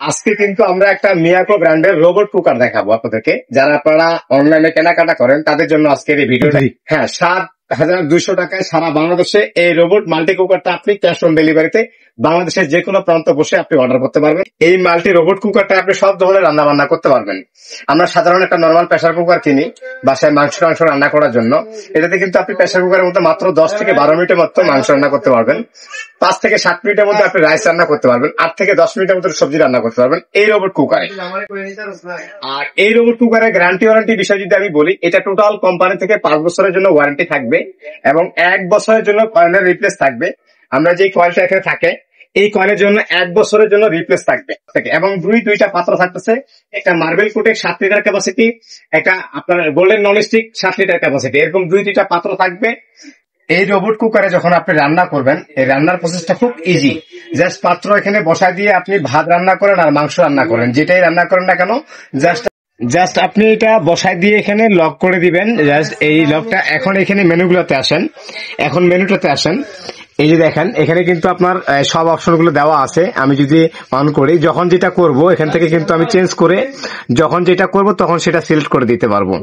আজকে কিন্তু আমরা একটা মিয়াকো ব্র্যান্ডের রোবট কুকার দেখাবো আপনাদেরকে, যারা আপনারা অনলাইনে কেনাকাটা করেন তাদের জন্য আজকের এই ভিডিওটা। হ্যাঁ, 7,200 টাকায় সারা বাংলাদেশে এই রোবট মাল্টি কুকারটা আপনি ক্যাশ অন ডেলিভারিতে বাংলাদেশের যে কোনো প্রান্ত বসে আপনি অর্ডার করতে পারবেন। এই মাল্টি রোবট কুকারটা আপনি সব ধরনের রান্না বান্না করতে পারবেন। আমরা সাধারণ একটা নর্মাল প্রেসার কুকার কিনি বাসায় মাংস রান্না করার জন্য। এটাতে কিন্তু আপনি প্রেসার কুকারের মধ্যে মাত্র 10 থেকে 12 মিনিটের মতো মাংস রান্না করতে পারবেন, 5 থেকে 7 মিনিটের মধ্যে আপনি রাইস রান্না করতে পারবেন, 8 থেকে 10 মিনিটের মধ্যে সবজি রান্না করতে পারবেন এই রোবট কুকারে। আর এই রোবট কুকারের গ্যারান্টি ওয়ারেন্টি বিষয় যদি আমি বলি, এটা টোটাল কোম্পানি থেকে 5 বছরের জন্য ওয়ারেন্টি থাকবে এবং 1 বছরের জন্য কয়েলের রিপ্লেস থাকবে। আমরা যে কয়েলটা এখানে থাকে এই কয়েলের জন্য 1 বছরের জন্য রিপ্লেস থাকবে এবং দুইটা পাত্র থাকতেছে, একটা মার্বেল কোটের 7 লিটার ক্যাপাসিটি, একটা আপনার গোল্ডেন ননস্টিক 7 লিটার ক্যাপাসিটি, এরকম দুইটা পাত্র থাকবে। এই রোবট কুকারে যখন আপনি রান্না করবেন, এই রান্নার প্রসেসটা খুব ইজি। জাস্ট পাত্র এখানে বসায় দিয়ে আপনি ভাত রান্না করেন আর মাংস রান্না করেন, যেটাই রান্না করেন না কেন, জাস্ট আপনি এটা বসায় দিয়ে এখানে লক করে দিবেন। জাস্ট এই লকটা, এখন এখানে মেনুগুলোতে আসেন, এখন মেনুটাতে আসেন। এই যে দেখেন এখানে কিন্তু আপনার সব অপশন গুলো দেওয়া আছে। আমি যদি অন করি, যখন যেটা করব এখান থেকে কিন্তু আমি চেঞ্জ করে যখন যেটা করব তখন সেটা সিলেক্ট করে দিতে পারবো।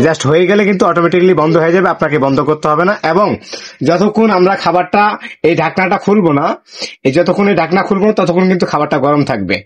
জাস্ট হয়ে গেলে কিন্তু অটোমেটিকলি বন্ধ হয়ে যাবে, আপনাকে বন্ধ করতে হবে না। এবং যতক্ষণ আমরা খাবারটা এই ঢাকনাটা খুলবো না, যতক্ষণ এই ঢাকনা খুলবো না ততক্ষণ কিন্তু খাবারটা গরম থাকবে।